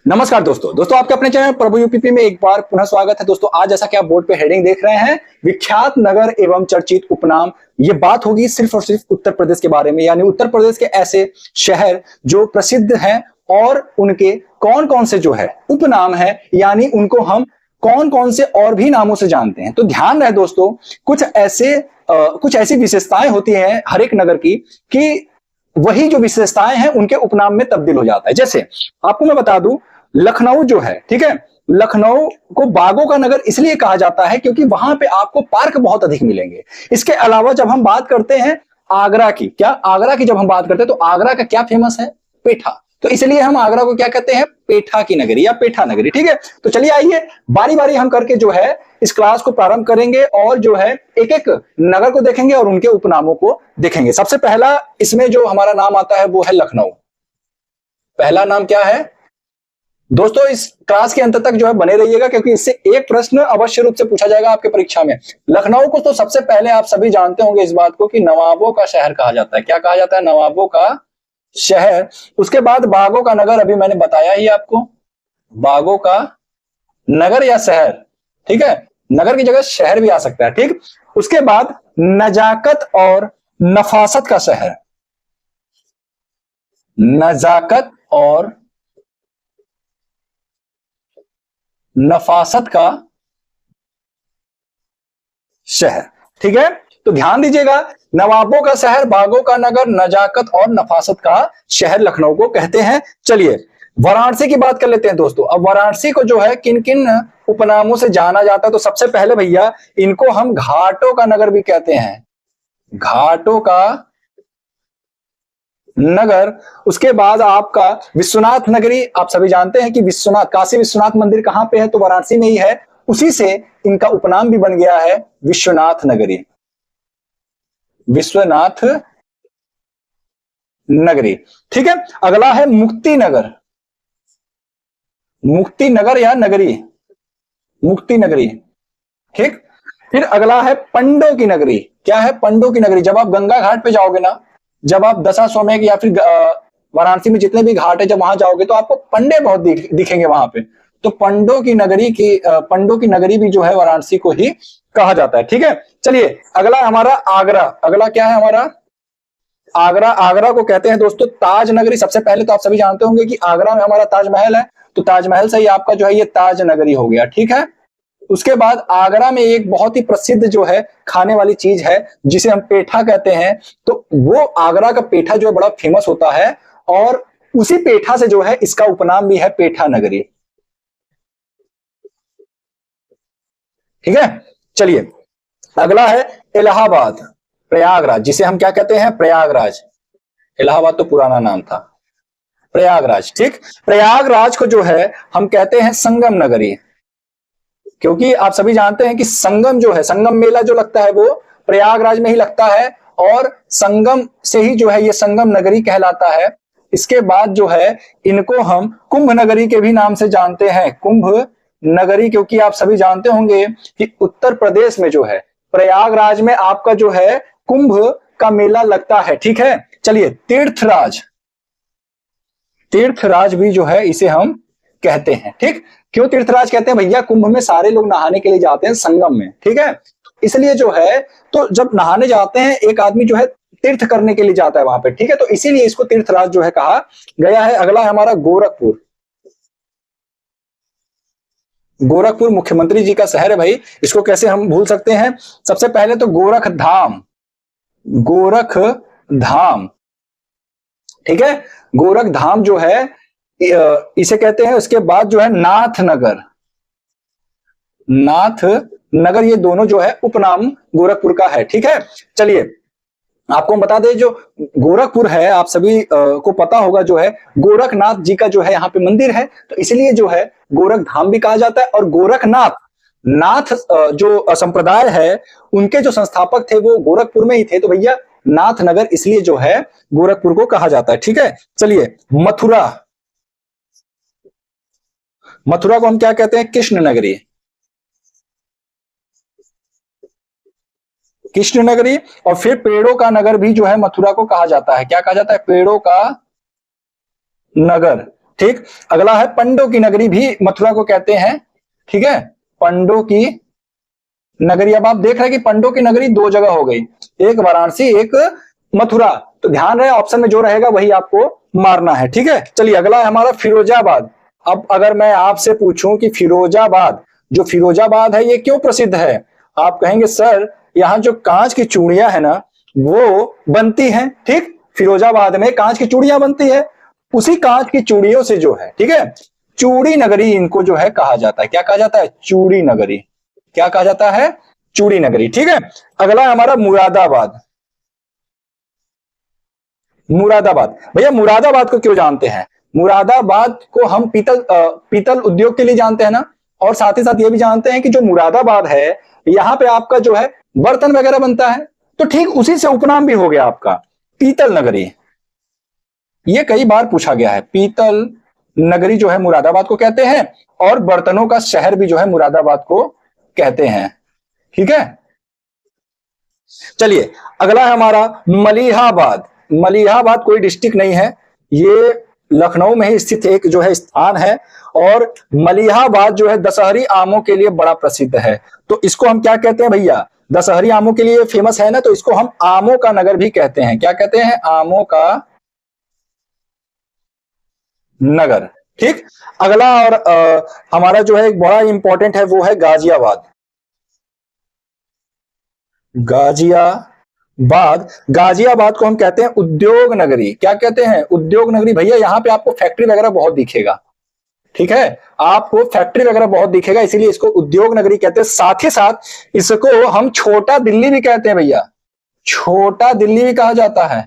नमस्कार दोस्तों दोस्तों आपके अपने चैनल प्रभु यूपीपी में एक बार पुनः स्वागत है। दोस्तों आज जैसा कि आप बोर्ड पे हेडिंग देख रहे हैं, विख्यात नगर एवं चर्चित उपनाम, ये बात होगी सिर्फ और सिर्फ उत्तर प्रदेश के बारे में, यानी उत्तर प्रदेश के ऐसे शहर जो प्रसिद्ध हैं और उनके कौन कौन से जो है उपनाम है, यानी उनको हम कौन कौन से और भी नामों से जानते हैं। तो ध्यान रहे दोस्तों, कुछ ऐसी विशेषताएं होती हैं हर एक नगर की कि वही जो विशेषताएं हैं उनके उपनाम में तब्दील हो जाता है। जैसे आपको मैं बता दूं, लखनऊ जो है, ठीक है, लखनऊ को बागों का नगर इसलिए कहा जाता है क्योंकि वहां पे आपको पार्क बहुत अधिक मिलेंगे। इसके अलावा जब हम बात करते हैं आगरा की, आगरा की जब हम बात करते हैं तो आगरा का क्या फेमस है? पेठा। तो इसलिए हम आगरा को क्या कहते हैं? पेठा की नगरी या पेठा नगरी। ठीक है, तो चलिए आइए बारी बारी हम करके जो है इस क्लास को प्रारंभ करेंगे और जो है एक एक नगर को देखेंगे और उनके उपनामों को देखेंगे। सबसे पहला इसमें जो हमारा नाम आता है वो है लखनऊ। पहला नाम क्या है दोस्तों? इस क्लास के अंत तक जो है बने रहिएगा क्योंकि इससे एक प्रश्न अवश्य रूप से पूछा जाएगा आपके परीक्षा में। लखनऊ को तो सबसे पहले आप सभी जानते होंगे इस बात को कि नवाबों का शहर कहा जाता है। क्या कहा जाता है? नवाबों का शहर। उसके बाद बागों का नगर, अभी मैंने बताया ही आपको, बागों का नगर या शहर। ठीक है, नगर की जगह शहर भी आ सकता है। ठीक, उसके बाद नजाकत और नफासत का शहर। नजाकत और नफासत का शहर। ठीक है, तो ध्यान दीजिएगा, नवाबों का शहर, बागों का नगर, नजाकत और नफासत का शहर लखनऊ को कहते हैं। चलिए वाराणसी की बात कर लेते हैं दोस्तों। अब वाराणसी को जो है किन किन उपनामों से जाना जाता है? तो सबसे पहले भैया इनको हम घाटों का नगर भी कहते हैं, घाटों का नगर। उसके बाद आपका विश्वनाथ नगरी, आप सभी जानते हैं कि विश्वनाथ, काशी विश्वनाथ मंदिर कहां पे है? तो वाराणसी में ही है। उसी से इनका उपनाम भी बन गया है विश्वनाथ नगरी, विश्वनाथ नगरी। ठीक है, अगला है मुक्ति नगर, मुक्ति नगर या नगरी, मुक्ति नगरी। ठीक, फिर अगला है पंडों की नगरी। क्या है? पंडों की नगरी। जब आप गंगा घाट पे जाओगे ना, जब आप दशाश्वमेध या फिर वाराणसी में जितने भी घाट है, जब वहां जाओगे तो आपको पंडे बहुत दिखेंगे वहां पे। तो पंडों की नगरी पंडों की नगरी भी जो है वाराणसी को ही कहा जाता है। ठीक है, चलिए अगला हमारा आगरा। अगला क्या है हमारा? आगरा। आगरा को कहते हैं दोस्तों ताज नगरी। सबसे पहले तो आप सभी जानते होंगे कि आगरा में हमारा ताजमहल है, तो ताजमहल से ही आपका जो है ये ताज नगरी हो गया। ठीक है, उसके बाद आगरा में एक बहुत ही प्रसिद्ध जो है खाने वाली चीज है जिसे हम पेठा कहते हैं। तो वो आगरा का पेठा जो है बड़ा फेमस होता है और उसी पेठा से जो है इसका उपनाम भी है पेठा नगरी। ठीक है, चलिए अगला है इलाहाबाद, प्रयागराज, जिसे हम क्या कहते हैं? प्रयागराज। इलाहाबाद तो पुराना नाम था, प्रयागराज। ठीक, प्रयागराज को जो है हम कहते हैं संगम नगरी, क्योंकि आप सभी जानते हैं कि संगम जो है, संगम मेला जो लगता है वो प्रयागराज में ही लगता है और संगम से ही जो है ये संगम नगरी कहलाता है। इसके बाद जो है इनको हम कुंभ नगरी के भी नाम से जानते हैं, कुंभ नगरी, क्योंकि आप सभी जानते होंगे कि उत्तर प्रदेश में जो है प्रयागराज में आपका जो है कुंभ का मेला लगता है। ठीक है, चलिए तीर्थराज, तीर्थराज भी जो है इसे हम कहते हैं। ठीक, क्यों तीर्थराज कहते हैं भैया? कुंभ में सारे लोग नहाने के लिए जाते हैं संगम में। ठीक है, इसलिए जो है, तो जब नहाने जाते हैं एक आदमी जो है तीर्थ करने के लिए जाता है वहां पे। ठीक है, तो इसीलिए इसको तीर्थराज जो है कहा गया है। अगला है हमारा गोरखपुर। गोरखपुर मुख्यमंत्री जी का शहर है भाई, इसको कैसे हम भूल सकते हैं? सबसे पहले तो गोरख धाम, गोरख धाम। ठीक है, गोरख धाम जो है इसे कहते हैं। उसके बाद जो है नाथ नगर, नाथ नगर, ये दोनों जो है उपनाम गोरखपुर का है। ठीक है, चलिए आपको हम बता दें, जो गोरखपुर है आप सभी को पता होगा, जो है गोरखनाथ जी का जो है यहाँ पे मंदिर है, तो इसलिए जो है गोरख धाम भी कहा जाता है। और गोरखनाथ, नाथ जो संप्रदाय है उनके जो संस्थापक थे वो गोरखपुर में ही थे, तो भैया नाथ नगर इसलिए जो है गोरखपुर को कहा जाता है। ठीक है, चलिए मथुरा, मथुरा को हम क्या कहते हैं? कृष्ण नगरी, कृष्ण नगरी। और फिर पेड़ों का नगर भी जो है मथुरा को कहा जाता है। क्या कहा जाता है? पेड़ों का नगर। ठीक। अगला है पंडों की नगरी, भी मथुरा को कहते हैं, ठीक है, पंडों की नगरी। अब आप देख रहे हैं कि पंडों की नगरी दो जगह हो गई, एक वाराणसी एक मथुरा, तो ध्यान रहे ऑप्शन में जो रहेगा वही आपको मारना है, ठीक है। चलिए अगला है हमारा फिरोजाबाद। अब अगर मैं आपसे पूछूं कि फिरोजाबाद, जो फिरोजाबाद है ये क्यों प्रसिद्ध है, आप कहेंगे सर यहाँ जो कांच की चूड़ियां है ना वो बनती हैं, ठीक, फिरोजाबाद में कांच की चूड़ियां बनती है, उसी कांच की चूड़ियों से जो है, ठीक है, चूड़ी नगरी इनको जो है कहा जाता है। क्या कहा जाता है? चूड़ी नगरी। क्या कहा जाता है? चूड़ी नगरी, ठीक है। अगला है हमारा मुरादाबाद। मुरादाबाद, भैया मुरादाबाद को क्यों जानते हैं? मुरादाबाद को हम पीतल उद्योग के लिए जानते हैं ना, और साथ ही साथ ये भी जानते हैं कि जो मुरादाबाद है यहाँ पे आपका जो है बर्तन वगैरह बनता है, तो ठीक उसी से उपनाम भी हो गया आपका पीतल नगरी। ये कई बार पूछा गया है, पीतल नगरी जो है मुरादाबाद को कहते हैं, और बर्तनों का शहर भी जो है मुरादाबाद को कहते हैं, ठीक है। चलिए अगला है हमारा मलिहाबाद। मलिहाबाद कोई डिस्ट्रिक्ट नहीं है, ये लखनऊ में ही स्थित एक जो है स्थान है, और मलिहाबाद जो है दशहरी आमों के लिए बड़ा प्रसिद्ध है। तो इसको हम क्या कहते हैं भैया? दशहरी आमों के लिए फेमस है ना, तो इसको हम आमों का नगर भी कहते हैं। क्या कहते हैं? आमों का नगर, ठीक। अगला और हमारा जो है एक बड़ा इंपॉर्टेंट है वो है गाजियाबाद। गाजियाबाद, गाजियाबाद को हम कहते हैं उद्योग नगरी। क्या कहते हैं? उद्योग नगरी। भैया यहाँ पे आपको फैक्ट्री वगैरह बहुत दिखेगा, ठीक है, आपको फैक्ट्री वगैरह बहुत दिखेगा, इसीलिए इसको उद्योग नगरी कहते हैं। साथ ही साथ इसको हम छोटा दिल्ली भी कहते हैं भैया, छोटा दिल्ली भी कहा जाता है।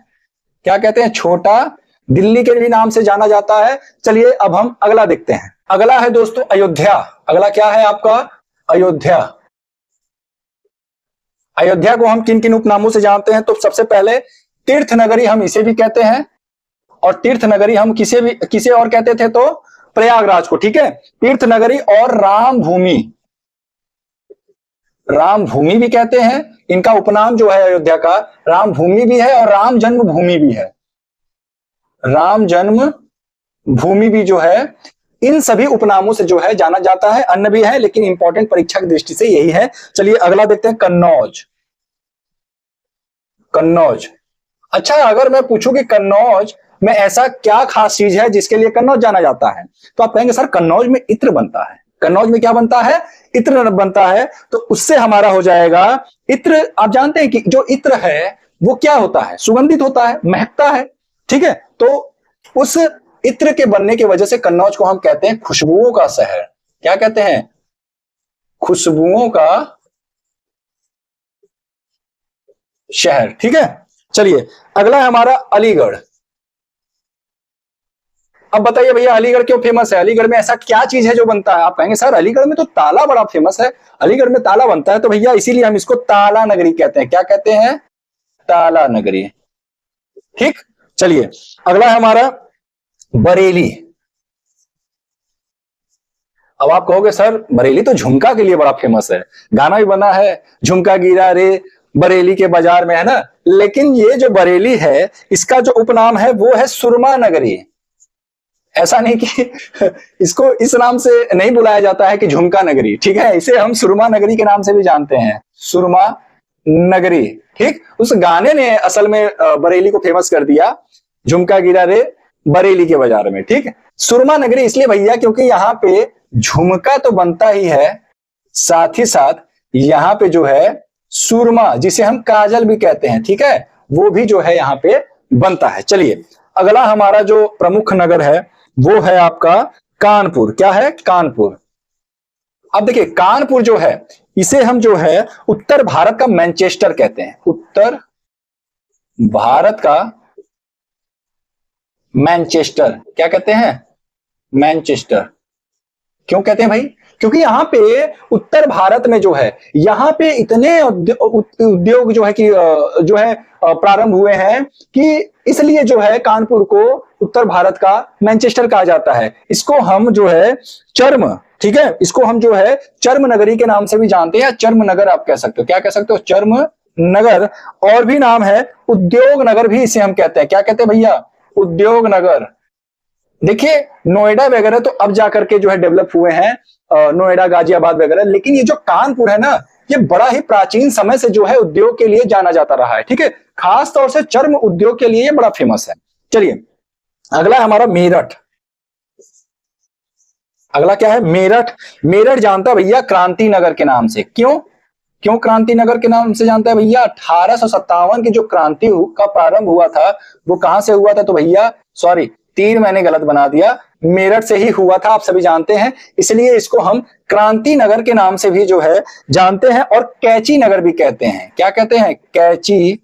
क्या कहते हैं? छोटा दिल्ली के भी नाम से जाना जाता है। चलिए अब हम अगला देखते हैं। अगला है दोस्तों अयोध्या। अगला क्या है आपका? अयोध्या। अयोध्या को हम किन किन उपनामों से जानते हैं? तो सबसे पहले तीर्थ नगरी हम इसे भी कहते हैं, और तीर्थ नगरी हम किसे और कहते थे? तो प्रयागराज को, ठीक है, तीर्थ नगरी। और राम भूमि, राम भूमि भी कहते हैं। इनका उपनाम जो है अयोध्या का राम भूमि भी है और राम जन्म भूमि भी है। राम जन्म भूमि भी जो है इन सभी उपनामों से जो है जाना जाता है। अन्य भी है लेकिन इंपॉर्टेंट परीक्षा की दृष्टि से यही है। चलिए अगला देखते हैं कन्नौज। कन्नौज, अच्छा अगर मैं पूछूं कि कन्नौज में ऐसा क्या खास चीज है जिसके लिए कन्नौज जाना जाता है, तो आप कहेंगे सर कन्नौज में इत्र बनता है। कन्नौज में क्या बनता है? इत्र बनता है। तो उससे हमारा हो जाएगा इत्र। आप जानते हैं कि जो इत्र है वो क्या होता है? सुगंधित होता है, महकता है, ठीक है। तो उस इत्र के बनने की वजह से कन्नौज को हम कहते हैं खुशबुओं का शहर। क्या कहते हैं? खुशबुओं का शहर, ठीक है। चलिए अगला है हमारा अलीगढ़। अब बताइए भैया अलीगढ़ क्यों फेमस है? अलीगढ़ में ऐसा क्या चीज है जो बनता है? आप कहेंगे सर अलीगढ़ में तो ताला बड़ा फेमस है, अलीगढ़ में ताला बनता है। तो भैया इसीलिए हम इसको ताला नगरी कहते हैं। क्या कहते हैं? ताला नगरी, ठीक। चलिए अगला है हमारा बरेली। अब आप कहोगे सर बरेली तो झुमका के लिए बड़ा फेमस है, गाना भी बना है, झुमका गिरा रे बरेली के बाजार में, है ना। लेकिन ये जो बरेली है इसका जो उपनाम है वो है सुरमा नगरी। ऐसा नहीं कि इसको इस नाम से नहीं बुलाया जाता है कि झुमका नगरी, ठीक है, इसे हम सुरमा नगरी के नाम से भी जानते हैं, सुरमा नगरी, ठीक। उस गाने ने असल में बरेली को फेमस कर दिया, झुमका गिरा रे बरेली के बाजार में, ठीक। सुरमा नगरी इसलिए भैया क्योंकि यहाँ पे झुमका तो बनता ही है, साथ ही साथ यहाँ पे जो है सुरमा, जिसे हम काजल भी कहते हैं, ठीक है, वो भी जो है यहाँ पे बनता है। चलिए अगला हमारा जो प्रमुख नगर है वो है आपका कानपुर। क्या है? कानपुर। अब देखिए कानपुर जो है इसे हम जो है उत्तर भारत का मैनचेस्टर कहते हैं। उत्तर भारत का मैनचेस्टर। क्या कहते हैं? मैनचेस्टर। क्यों कहते हैं भाई? क्योंकि यहाँ पे उत्तर भारत में जो है यहाँ पे इतने उद्योग जो है कि जो है प्रारंभ हुए हैं कि इसलिए जो है कानपुर को उत्तर भारत का मैनचेस्टर कहा जाता है। इसको हम जो है चर्म, ठीक है, इसको हम जो है चर्म नगरी के नाम से भी जानते हैं, चर्म नगर आप कह सकते हो। क्या कह सकते हो? चर्म नगर। और भी नाम है उद्योग नगर भी इसे हम कहते हैं। क्या कहते हैं भैया? उद्योग नगर। देखिए नोएडा वगैरह तो अब जाकर के जो है डेवलप हुए हैं, नोएडा गाजियाबाद वगैरह, लेकिन ये जो कानपुर है ना, ये बड़ा ही प्राचीन समय से जो है उद्योग के लिए जाना जाता रहा है। ठीक है, खास तौर से चर्म उद्योग के लिए ये बड़ा फेमस है। चलिए अगला है हमारा मेरठ। अगला क्या है? मेरठ। मेरठ जानता है भैया क्रांति नगर के नाम से। क्यों क्यों क्रांति नगर के नाम से जानता है भैया? 1857 की जो क्रांति का प्रारंभ हुआ था वो कहां से हुआ था? तो भैया सॉरी, 3 मैंने गलत बना दिया, मेरठ से ही हुआ था, आप सभी जानते हैं, इसलिए इसको हम क्रांति नगर के नाम से भी जो है जानते हैं, और कैची नगर भी कहते हैं। क्या कहते हैं? कैची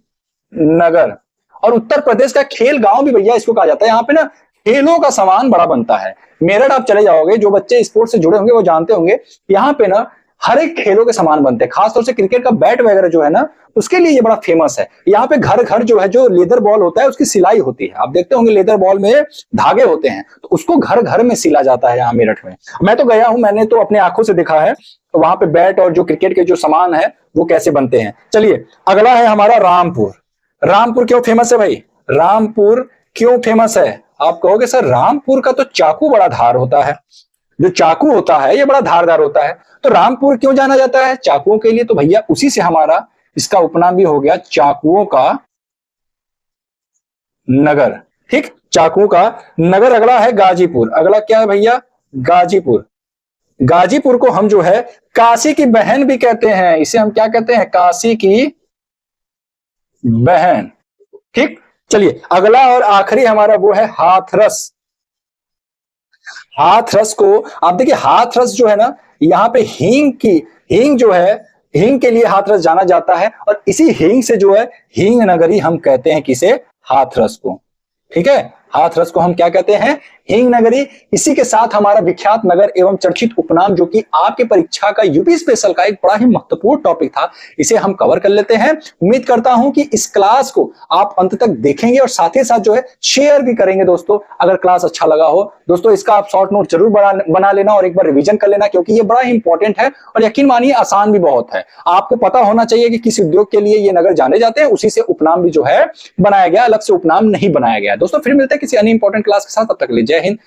नगर। और उत्तर प्रदेश का खेल गांव भी भैया इसको कहा जाता है। यहाँ पे ना खेलों का सामान बड़ा बनता है। मेरठ आप चले जाओगे, जो बच्चे स्पोर्ट्स से जुड़े होंगे वो जानते होंगे, यहाँ पे ना हर एक खेलों के सामान बनते हैं, खासतौर से क्रिकेट का बैट वगैरह जो है ना, उसके लिए ये बड़ा फेमस है। यहाँ पे घर घर जो है, जो लेदर बॉल होता है उसकी सिलाई होती है। आप देखते होंगे लेदर बॉल में धागे होते हैं, तो उसको घर घर में सिला जाता है यहाँ मेरठ में। मैं तो गया हूं, मैंने तो अपने आंखों से देखा है, तो वहां पे बैट और जो क्रिकेट के जो सामान है वो कैसे बनते हैं। चलिए अगला है हमारा रामपुर। रामपुर क्यों फेमस है भाई? रामपुर क्यों फेमस है? आप कहोगे सर रामपुर का तो चाकू बड़ा धार होता है, जो चाकू होता है ये बड़ा धारदार होता है, तो रामपुर क्यों जाना जाता है चाकुओं के लिए? तो भैया उसी से हमारा इसका उपनाम भी हो गया, चाकुओं का नगर। ठीक, चाकुओं का नगर। अगला है गाजीपुर। अगला क्या है भैया? गाजीपुर। गाजीपुर को हम जो है काशी की बहन भी कहते हैं। इसे हम क्या कहते हैं? काशी की बहन। ठीक, चलिए अगला और आखिरी हमारा वो है हाथरस। हाथरस को आप देखिए, हाथरस जो है ना, यहाँ पे हींग जो है, हींग के लिए हाथरस जाना जाता है, और इसी हींग से जो है हींग नगरी हम कहते हैं किसे? हाथरस को। ठीक है, हाथरस को हम क्या कहते हैं? हींग नगरी। इसी के साथ हमारा विख्यात नगर एवं चर्चित उपनाम, जो कि आपके परीक्षा का यूपी स्पेशल का एक बड़ा ही महत्वपूर्ण टॉपिक था, इसे हम कवर कर लेते हैं। उम्मीद करता हूं कि इस क्लास को आप अंत तक देखेंगे और साथ ही साथ जो है शेयर भी करेंगे दोस्तों, अगर क्लास अच्छा लगा हो। दोस्तों इसका आप शॉर्ट नोट जरूर बना लेना और एक बार रिवीजन कर लेना, क्योंकि ये बड़ा ही इंपॉर्टेंट है और यकीन मानिए आसान भी बहुत है। आपको पता होना चाहिए कि किस उद्योग के लिए ये नगर जाने जाते हैं, उसी से उपनाम भी जो है बनाया गया, अलग से उपनाम नहीं बनाया गया। दोस्तों फिर मिलते हैं किसी अन्य इंपॉर्टेंट क्लास के साथ, तब तक के लिए जय हिंद,